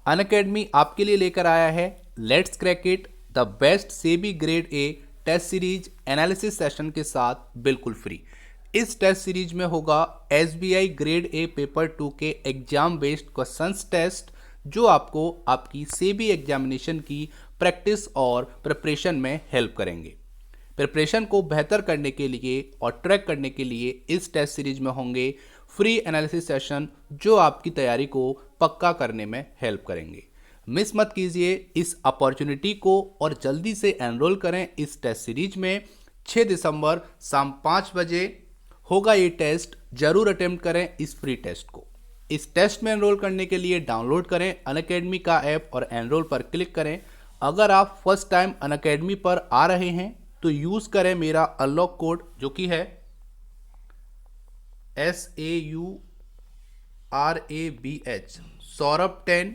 Unacademy आपके लिए लेकर आया है let's crack it the best SEBI grade A test series analysis session के साथ बिल्कुल फ्री। इस टेस्ट सीरीज में होगा एसबीआई ग्रेड ए पेपर 2 के एग्जाम बेस्ड क्वेश्चंस टेस्ट, जो आपको आपकी सेबी एग्जामिनेशन की प्रैक्टिस और प्रिपरेशन में हेल्प करेंगे। प्रिपरेशन को बेहतर करने के लिए और ट्रैक करने के लिए इस टेस्ट सीरीज में होंगे फ्री एनालिसिस सेशन, जो आपकी तैयारी को पक्का करने में हेल्प करेंगे। मिस मत कीजिए इस अपॉर्चुनिटी को और जल्दी से एनरोल करें इस टेस्ट सीरीज में। 6 दिसंबर शाम 5 बजे होगा ये टेस्ट, जरूर अटेम्प्ट करें इस फ्री टेस्ट को। इस टेस्ट में एनरोल करने के लिए डाउनलोड करें अनअकैडमी का ऐप और एनरोल पर क्लिक करें। अगर आप फर्स्ट टाइम अनअकैडमी पर आ रहे हैं तो यूज़ करें मेरा अनलॉक कोड, जो कि है SAURABH सौरभ 10।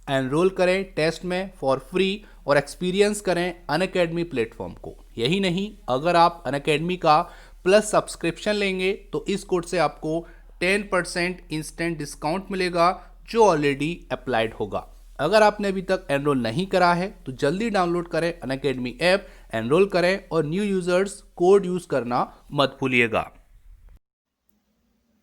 एनरोल करें टेस्ट में फॉर फ्री और एक्सपीरियंस करें अनअकैडमी प्लेटफॉर्म को। यही नहीं, अगर आप अनअकैडमी का प्लस सब्सक्रिप्शन लेंगे तो इस कोड से आपको 10% इंस्टेंट डिस्काउंट मिलेगा, जो ऑलरेडी अप्लाइड होगा। अगर आपने अभी तक एनरोल नहीं करा है तो जल्दी डाउनलोड करें अनअकैडमी ऐप, एनरोल करें और न्यू यूजर्स कोड यूज करना मत भूलिएगा।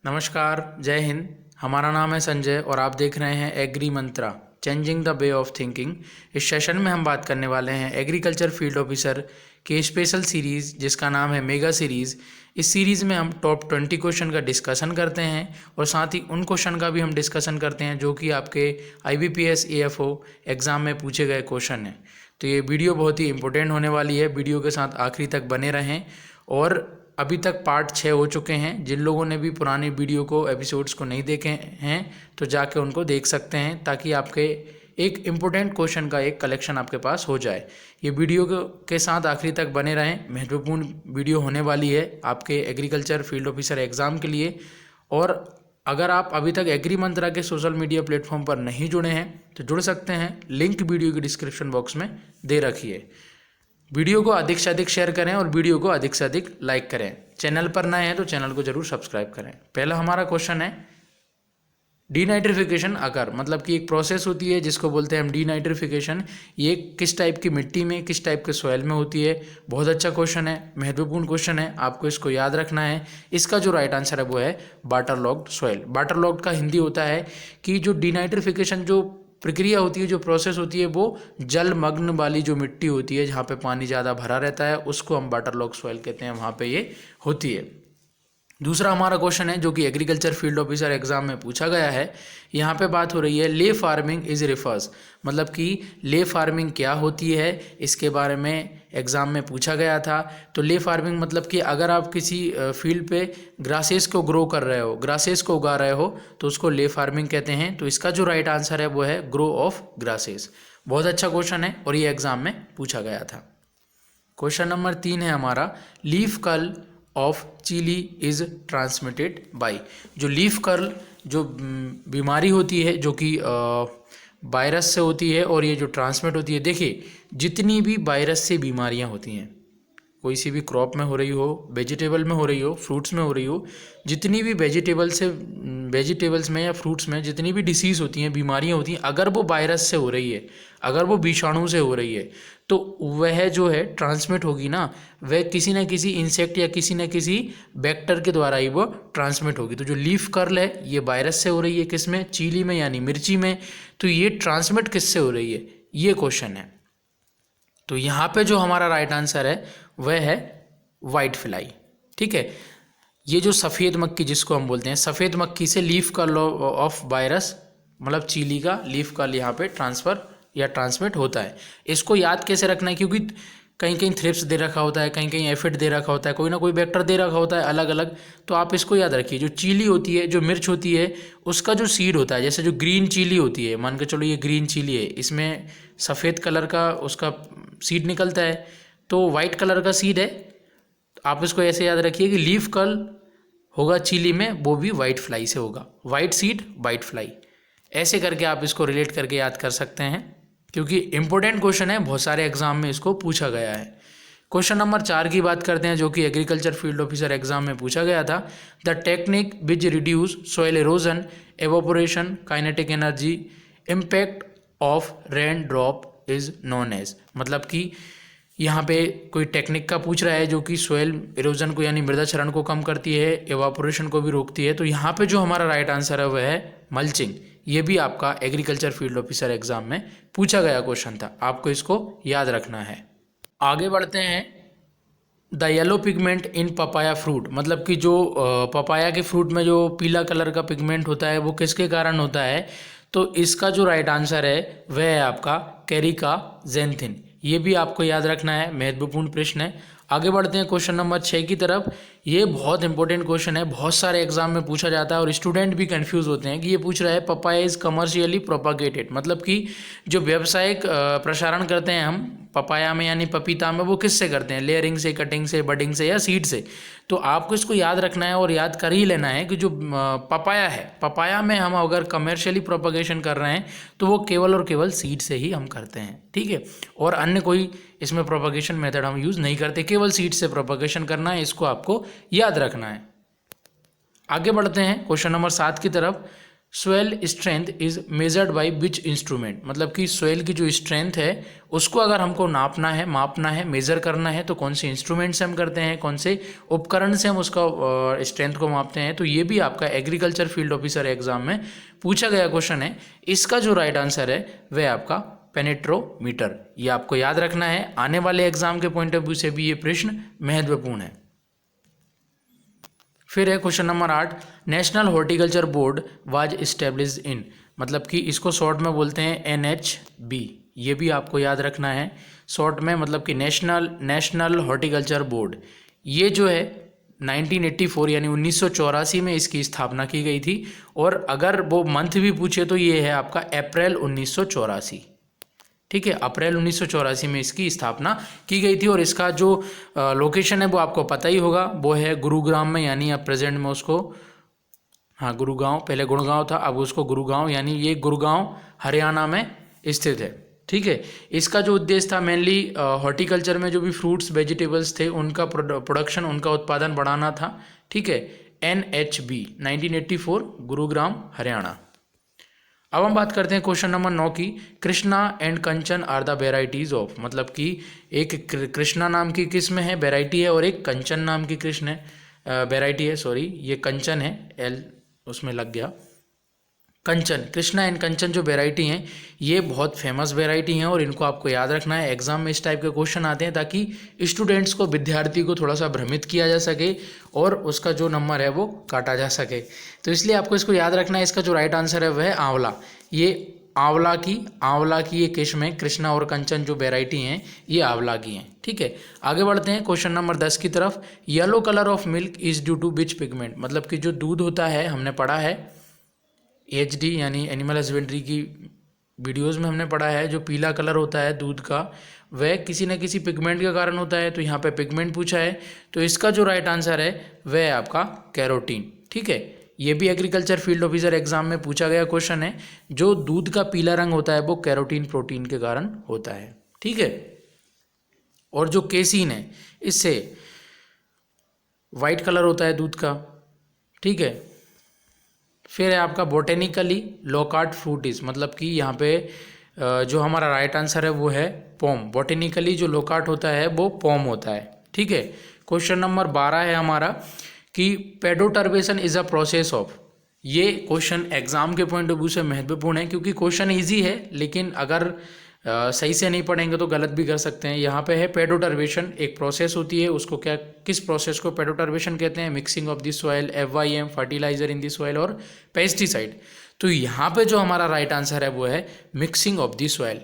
नमस्कार, जय हिंद। हमारा नाम है संजय और आप देख रहे हैं agri mantra, changing the way of thinking. इस सेशन में हम बात करने वाले हैं एग्रीकल्चर फील्ड ऑफिसर के स्पेशल सीरीज़, जिसका नाम है मेगा सीरीज़। इस सीरीज़ में हम टॉप 20 क्वेश्चन का डिस्कशन करते हैं और साथ ही उन क्वेश्चन का भी हम डिस्कशन करते हैं जो कि आपके IBPS AFO एग्ज़ाम में पूछे गए क्वेश्चन हैं। तो ये वीडियो बहुत ही इंपॉर्टेंट होने वाली है, वीडियो के साथ आखिरी तक बने रहें। और अभी तक पार्ट 6 हो चुके हैं। जिन लोगों ने भी पुरानी वीडियो को एपिसोड्स को नहीं देखे हैं तो जाके उनको देख सकते हैं, ताकि आपके एक इम्पोर्टेंट क्वेश्चन का एक कलेक्शन आपके पास हो जाए। ये वीडियो के साथ आखिरी तक बने रहें, महत्वपूर्ण वीडियो होने वाली है आपके एग्रीकल्चर फील्ड ऑफिसर एग्ज़ाम के लिए। और अगर आप अभी तक एग्री मंत्रा के सोशल मीडिया प्लेटफॉर्म पर नहीं जुड़े हैं तो जुड़ सकते हैं, लिंक वीडियो के डिस्क्रिप्शन बॉक्स में दे रखी है। वीडियो को अधिक से अधिक शेयर करें और वीडियो को अधिक से अधिक लाइक करें। चैनल पर नए हैं तो चैनल को जरूर सब्सक्राइब करें। पहला हमारा क्वेश्चन है डीनाइट्रिफिकेशन अकर, मतलब कि एक प्रोसेस होती है जिसको बोलते हैं हम डीनाइट्रिफिकेशन। ये किस टाइप की मिट्टी में, किस टाइप के सॉइल में होती है। बहुत अच्छा क्वेश्चन है, महत्वपूर्ण क्वेश्चन है, आपको इसको याद रखना है। इसका जो राइट आंसर है वो है वाटरलॉग्ड सॉइल। वाटरलॉग्ड का हिंदी होता है कि जो डीनाइट्रिफिकेशन जो प्रक्रिया होती है, जो प्रोसेस होती है, वो जलमग्न वाली जो मिट्टी होती है जहाँ पे पानी ज़्यादा भरा रहता है, उसको हम वाटरलॉग्ड सॉइल कहते हैं, वहाँ पे ये होती है। दूसरा हमारा क्वेश्चन है जो कि एग्रीकल्चर फील्ड ऑफिसर एग्जाम में पूछा गया है। यहाँ पे बात हो रही है ले फार्मिंग इज रिफर्स, मतलब कि ले फार्मिंग क्या होती है, इसके बारे में एग्ज़ाम में पूछा गया था। तो ले फार्मिंग मतलब कि अगर आप किसी फील्ड पे ग्रासेस को ग्रो कर रहे हो, ग्रासेस को उगा रहे हो, तो उसको ले फार्मिंग कहते हैं। तो इसका जो राइट आंसर है वो है ग्रो ऑफ ग्रासेस। बहुत अच्छा क्वेश्चन है और ये एग्ज़ाम में पूछा गया था। क्वेश्चन नंबर 3 है हमारा leaf curl of chilli is transmitted by. जो लीफ कर्ल जो बीमारी होती है, जो कि वायरस से होती है और ये जो ट्रांसमिट होती है। देखिए, जितनी भी वायरस से बीमारियां होती हैं, कोई सी भी क्रॉप में हो रही हो, वेजिटेबल में हो रही हो, फ्रूट्स में हो रही हो, जितनी भी वेजिटेबल्स में या फ्रूट्स में जितनी भी डिसीज़ होती हैं, बीमारियां होती हैं, अगर वो वायरस से हो रही है, अगर वो विषाणु से हो रही है, तो वह जो है ट्रांसमिट होगी ना, वह किसी न किसी इंसेक्ट या किसी न किसी बैक्टर के द्वारा ही वो ट्रांसमिट होगी। तो जो लीफ कर्ल है ये वायरस से हो रही है, किसमें, चीली में यानी मिर्ची में। तो ये ट्रांसमिट किससे हो रही है, ये क्वेश्चन है। तो यहाँ पे जो हमारा राइट आंसर है वह है वाइट फ्लाई। ठीक है, ये जो सफ़ेद मक्खी जिसको हम बोलते हैं, सफ़ेद मक्खी से लीफ कर्ल ऑफ वायरस, मतलब चीली का लीफ कर्ल यहाँ पे ट्रांसफ़र या ट्रांसमिट होता है। इसको याद कैसे रखना है, क्योंकि कहीं कहीं थ्रिप्स दे रखा होता है, कहीं कहीं एफिड दे रखा होता है, कोई ना कोई वेक्टर दे रखा होता है अलग अलग। तो आप इसको याद रखिए, जो चीली होती है, जो मिर्च होती है, उसका जो सीड होता है, जैसे जो ग्रीन चिली होती है, मान के चलो ये ग्रीन चिली है, इसमें सफ़ेद कलर का उसका सीड निकलता है, तो वाइट कलर का सीड है। आप इसको ऐसे याद रखिए कि लीफ कर्ल होगा चिली में, वो भी वाइट फ्लाई से होगा, वाइट सीड वाइट फ्लाई। ऐसे करके आप इसको रिलेट करके याद कर सकते हैं, क्योंकि इंपॉर्टेंट क्वेश्चन है, बहुत सारे एग्जाम में इसको पूछा गया है। क्वेश्चन नंबर 4 की बात करते हैं, जो कि एग्रीकल्चर फील्ड ऑफिसर एग्जाम में पूछा गया था। The technique which reduce soil erosion, evaporation, kinetic energy, impact of rain drop is known as, मतलब कि यहाँ पे कोई टेक्निक का पूछ रहा है जो कि सोयल इरोजन को यानी मृदा क्षरण को कम करती है, एवापोरेशन को भी रोकती है। तो यहाँ पे जो हमारा राइट आंसर है वह है मल्चिंग। ये भी आपका एग्रीकल्चर फील्ड ऑफिसर एग्जाम में पूछा गया क्वेश्चन था, आपको इसको याद रखना है। आगे बढ़ते हैं, the yellow pigment in papaya fruit, मतलब कि जो पपाया के फ्रूट में जो पीला कलर का पिगमेंट होता है वो किसके कारण होता है? तो इसका जो राइट आंसर है वह है आपका कैरिका जेंथिन। ये भी आपको याद रखना है, महत्वपूर्ण प्रश्न है। आगे बढ़ते हैं क्वेश्चन नंबर 6 की तरफ। ये बहुत इंपॉर्टेंट क्वेश्चन है, बहुत सारे एग्जाम में पूछा जाता है और स्टूडेंट भी कंफ्यूज होते हैं कि ये पूछ रहा है पपाया इज कमर्शियली प्रोपागेटेड, मतलब कि जो व्यावसायिक प्रसारण करते हैं हम पपाया में यानी पपीता में, वो किससे करते हैं? लेयरिंग से, कटिंग से, बडिंग से या सीड से। तो आपको इसको याद रखना है और याद कर ही लेना है कि जो पपाया है, पपाया में हम अगर कमर्शियली प्रोपागेशन कर रहे हैं तो वो केवल और केवल सीड से ही हम करते हैं, ठीक है। और अन्य कोई इसमें प्रोपागेशन मेथड हम यूज़ नहीं करते, केवल सीड से प्रोपागेशन करना है, इसको आपको याद रखना है। आगे बढ़ते हैं क्वेश्चन नंबर 7 की तरफ। Soil strength is measured by which instrument, मतलब कि सोयल की जो स्ट्रेंथ है उसको अगर हमको नापना है, मापना है, मेजर करना है तो कौन से इंस्ट्रूमेंट से हम करते हैं, कौन से उपकरण से हम उसका स्ट्रेंथ को मापते हैं? तो ये भी आपका एग्रीकल्चर फील्ड ऑफिसर एग्जाम में पूछा गया क्वेश्चन है। इसका जो राइट आंसर है वह आपका पेनेट्रोमीटर। ये आपको याद रखना है, आने वाले एग्जाम के पॉइंट ऑफ व्यू से भी ये प्रश्न महत्वपूर्ण है। फिर है question number 8, national horticulture board was established in, मतलब कि इसको शॉर्ट में बोलते हैं NHB। ये भी आपको याद रखना है शॉर्ट में, मतलब कि नेशनल हॉर्टिकल्चर बोर्ड। ये जो है 1984 यानी 1984 में इसकी स्थापना की गई थी। और अगर वो मंथ भी पूछे तो ये है आपका अप्रैल 1984, ठीक है। अप्रैल 1984 में इसकी स्थापना की गई थी। और इसका जो लोकेशन है वो आपको पता ही होगा, वो है गुरुग्राम में, यानी अब प्रेजेंट में उसको, हाँ गुरुगांव, पहले गुड़गांव था, अब उसको गुरुगांव, यानी ये गुरुगांव हरियाणा में स्थित है, ठीक है। इसका जो उद्देश्य था मेनली हॉर्टिकल्चर में जो भी फ्रूट्स वेजिटेबल्स थे उनका प्रोडक्शन, उनका उत्पादन बढ़ाना था, ठीक है। NHB 1984 गुरुग्राम हरियाणा। अब हम बात करते हैं क्वेश्चन नंबर 9 की। Krishna and Kanchan are the varieties of, मतलब कि एक कृष्णा नाम की किस्म है, वेराइटी है, और एक कंचन नाम की कृष्ण है, वेराइटी है, सॉरी ये कंचन है, L उसमें लग गया, कंचन। कृष्णा एंड कंचन जो वेराइटी हैं ये बहुत फेमस वेराइटी हैं और इनको आपको याद रखना है। एग्जाम में इस टाइप के क्वेश्चन आते हैं ताकि स्टूडेंट्स को, विद्यार्थी को थोड़ा सा भ्रमित किया जा सके और उसका जो नंबर है वो काटा जा सके। तो इसलिए आपको इसको याद रखना है। इसका जो राइट आंसर है वह है आंवला। ये आंवला की ये किस्म है, कृष्णा और कंचन जो वेराइटी हैं ये आंवला की हैं, ठीक है। आगे बढ़ते हैं क्वेश्चन नंबर 10 की तरफ। Yellow colour of milk is due to which pigment, मतलब कि जो दूध होता है, हमने पढ़ा है HD यानी एनिमल हस्बेंड्री की वीडियोस में हमने पढ़ा है, जो पीला कलर होता है दूध का वह किसी न किसी पिगमेंट के कारण होता है। तो यहाँ पे पिगमेंट पूछा है, तो इसका जो राइट आंसर है वह है आपका कैरोटीन, ठीक है। ये भी एग्रीकल्चर फील्ड ऑफिसर एग्जाम में पूछा गया क्वेश्चन है। जो दूध का पीला रंग होता है वो कैरोटीन प्रोटीन के कारण होता है, ठीक है। और जो केसीन है इससे वाइट कलर होता है दूध का, ठीक है। फिर है आपका बोटेनिकली लोकार्ट फ्रूटिस, मतलब कि यहाँ पे जो हमारा राइट आंसर है वो है पोम। बोटेनिकली जो लोकार्ट होता है वो पोम होता है, ठीक है। क्वेश्चन नंबर 12 है हमारा कि पेडोटर्बेशन इज अ प्रोसेस ऑफ। ये क्वेश्चन एग्जाम के पॉइंट ऑफ व्यू से महत्वपूर्ण है क्योंकि क्वेश्चन इजी है, लेकिन अगर सही से नहीं पढ़ेंगे तो गलत भी कर सकते हैं। यहाँ पे है पेडोटर्बेशन एक प्रोसेस होती है, उसको किस प्रोसेस को पेडोटर्बेशन कहते हैं? Mixing of the soil, FYM fertilizer in the soil और पेस्टिसाइड। तो यहाँ पे जो हमारा राइट आंसर है वो है मिक्सिंग ऑफ द सॉइल।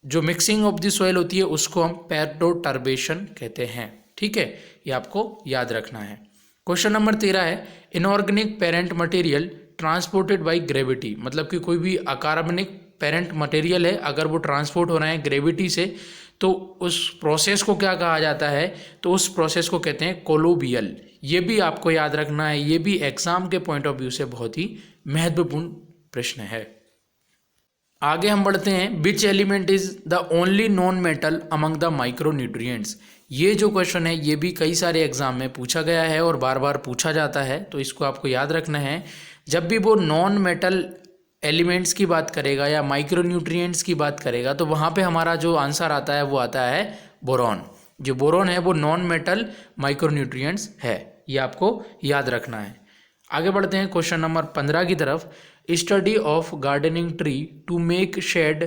जो मिक्सिंग ऑफ द सॉइल होती है उसको हम पेडोटर्बेशन कहते हैं, ठीक है। ये आपको याद रखना है। क्वेश्चन नंबर 13 है inorganic parent material transported by gravity, मतलब कि कोई भी अकार्बनिक पेरेंट मटेरियल है, अगर वो ट्रांसपोर्ट हो रहा है ग्रेविटी से तो उस प्रोसेस को क्या कहा जाता है? तो उस प्रोसेस को कहते हैं कोलोबियल। ये भी आपको याद रखना है, ये भी एग्जाम के पॉइंट ऑफ व्यू से बहुत ही महत्वपूर्ण प्रश्न है। आगे हम बढ़ते हैं, which element is the only non metal among the micronutrients. ये जो क्वेश्चन है ये भी कई सारे एग्जाम में पूछा गया है और बार बार पूछा जाता है, तो इसको आपको याद रखना है। जब भी वो नॉन मेटल एलिमेंट्स की बात करेगा या माइक्रोन्यूट्रिएंट्स की बात करेगा तो वहाँ पे हमारा जो आंसर आता है वो आता है बोरॉन। जो बोरॉन है वो नॉन मेटल माइक्रोन्यूट्रिएंट्स है, ये आपको याद रखना है। आगे बढ़ते हैं क्वेश्चन नंबर 15 की तरफ। Study of gardening tree to make shade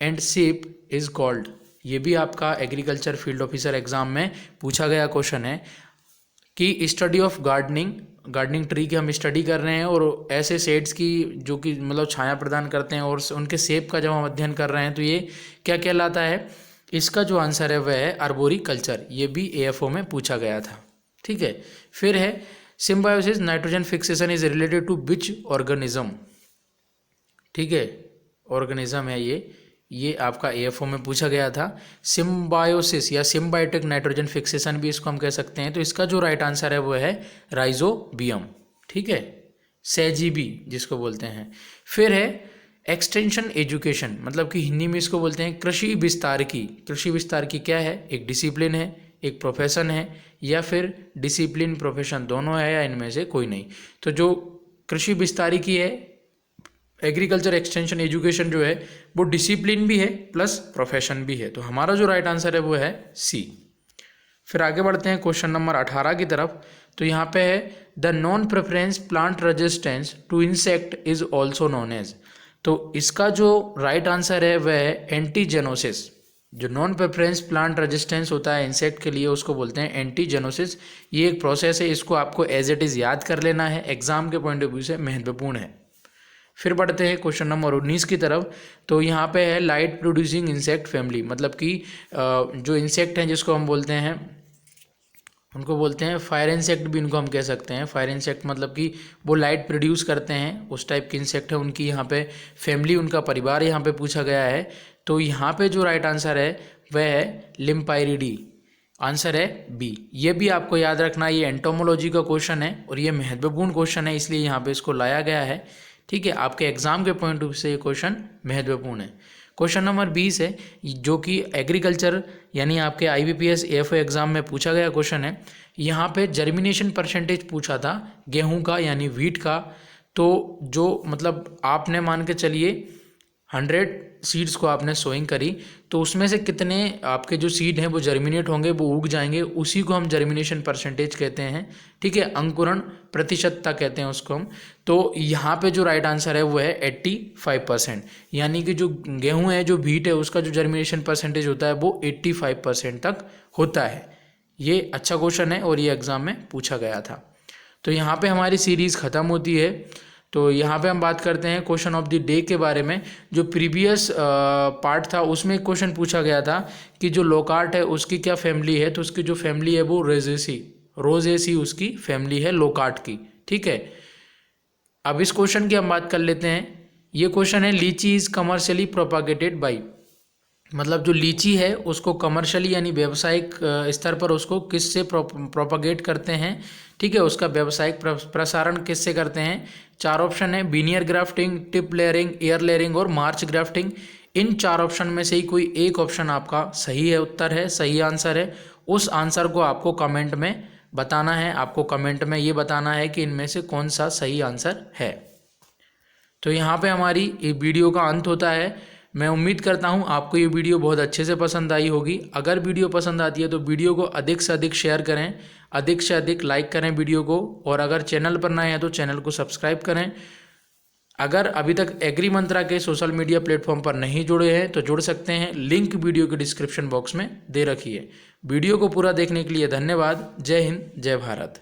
and shape is called. ये भी आपका एग्रीकल्चर फील्ड ऑफिसर एग्जाम में पूछा गया क्वेश्चन है कि स्टडी ऑफ गार्डनिंग ट्री की हम स्टडी कर रहे हैं और ऐसे शेड्स की जो कि मतलब छाया प्रदान करते हैं और उनके शेप का जब हम अध्ययन कर रहे हैं तो ये क्या कहलाता है। इसका जो आंसर है वह है आर्बोरिकल्चर। ये भी एएफओ में पूछा गया था। ठीक है, फिर है symbiosis nitrogen fixation is related to which organism. ठीक है, ऑर्गेनिज्म है ये आपका एएफओ में पूछा गया था। सिम्बायोसिस या सिम्बायोटिक नाइट्रोजन फिक्सेशन भी इसको हम कह सकते हैं। तो इसका जो राइट आंसर है वो है राइजोबियम। ठीक है, सेजीबी जिसको बोलते हैं। फिर है एक्सटेंशन एजुकेशन, मतलब कि हिंदी में इसको बोलते हैं कृषि विस्तारकी। कृषि विस्तारकी क्या है? एक डिसिप्लिन है, एक प्रोफेशन है, या फिर डिसिप्लिन प्रोफेशन दोनों है, या इनमें से कोई नहीं। तो जो कृषि विस्तारकी है, एग्रीकल्चर एक्सटेंशन एजुकेशन जो है वो डिसिप्लिन भी है प्लस प्रोफेशन भी है। तो हमारा जो राइट आंसर है वो है सी। फिर आगे बढ़ते हैं क्वेश्चन नंबर 18 की तरफ। तो यहाँ पे है the non preference plant resistance to insect is also known as. तो इसका जो राइट आंसर है वह है एंटीजेनोसिस। जो नॉन प्रेफरेंस प्लांट रेजिस्टेंस होता है इंसेक्ट के लिए उसको बोलते हैं एंटीजेनोसिस। ये एक प्रोसेस है, इसको आपको एज इट इज़ याद कर लेना है, एग्जाम के पॉइंट ऑफ व्यू से महत्वपूर्ण है। फिर बढ़ते हैं क्वेश्चन नंबर 19 की तरफ। तो यहाँ पे है लाइट प्रोड्यूसिंग इंसेक्ट फैमिली, मतलब कि जो इंसेक्ट हैं जिसको हम बोलते हैं उनको बोलते हैं फायर इंसेक्ट भी इनको हम कह सकते हैं। फायर इंसेक्ट मतलब कि वो लाइट प्रोड्यूस करते हैं, उस टाइप के इंसेक्ट है। उनकी यहाँ पे फैमिली, उनका परिवार यहाँ पे पूछा गया है। तो यहाँ पे जो राइट आंसर है वह है लिम्पायरिडी। आंसर है बी। ये भी आपको याद रखना, ये एंटोमोलॉजी का क्वेश्चन है और ये महत्वपूर्ण क्वेश्चन है, इसलिए यहाँ पे इसको लाया गया है। ठीक है, आपके एग्जाम के पॉइंट ऑफ व्यू से ये क्वेश्चन महत्वपूर्ण है। क्वेश्चन नंबर 20 है जो कि एग्रीकल्चर यानी आपके IBPS AFO एग्जाम में पूछा गया क्वेश्चन है। यहाँ पे जर्मिनेशन परसेंटेज पूछा था गेहूं का यानी व्हीट का। तो जो मतलब आपने मान के चलिए 100 सीड्स को आपने सोइंग करी तो उसमें से कितने आपके जो सीड हैं वो जर्मिनेट होंगे, वो उग जाएंगे, उसी को हम जर्मिनेशन परसेंटेज कहते हैं। ठीक है, अंकुरण प्रतिशतता कहते हैं उसको हम। तो यहाँ पे जो राइट आंसर है वो है 85%, यानी कि जो गेहूं है, जो व्हीट है, उसका जो जर्मिनेशन परसेंटेज होता है वो 85% तक होता है। ये अच्छा क्वेश्चन है और ये एग्जाम में पूछा गया था। तो यहाँ पे हमारी सीरीज़ ख़त्म होती है। तो यहाँ पे हम बात करते हैं क्वेश्चन ऑफ द डे के बारे में। जो प्रीवियस पार्ट था उसमें एक क्वेश्चन पूछा गया था कि जो लोकार्ट है उसकी क्या फैमिली है। तो उसकी जो फैमिली है वो रोजेसी उसकी फैमिली है लोकार्ट की। ठीक है, अब इस क्वेश्चन की हम बात कर लेते हैं। ये क्वेश्चन है लीची इज कमर्शियली प्रोपागेटेड बाई, मतलब जो लीची है उसको कमर्शियली यानी व्यावसायिक स्तर पर उसको किससे प्रोपागेट करते हैं। ठीक है, उसका व्यावसायिक प्रसारण किससे करते हैं। 4 ऑप्शन है, veneer grafting, tip layering, air layering और मार्च ग्राफ्टिंग। इन 4 ऑप्शन में से ही कोई एक ऑप्शन आपका सही है, उत्तर है, सही आंसर है। उस आंसर को आपको कमेंट में बताना है। आपको कमेंट में ये बताना है कि इनमें से कौन सा सही आंसर है। तो यहाँ पे हमारी ये वीडियो का अंत होता है। मैं उम्मीद करता हूँ आपको ये वीडियो बहुत अच्छे से पसंद आई होगी। अगर वीडियो पसंद आती है तो वीडियो को अधिक से अधिक शेयर करें, अधिक से अधिक लाइक करें वीडियो को, और अगर चैनल पर नए हैं तो चैनल को सब्सक्राइब करें। अगर अभी तक एग्री मंत्रा के सोशल मीडिया प्लेटफॉर्म पर नहीं जुड़े हैं तो जुड़ सकते हैं, लिंक वीडियो के डिस्क्रिप्शन बॉक्स में दे रखी है। वीडियो को पूरा देखने के लिए धन्यवाद। जय हिंद, जय भारत।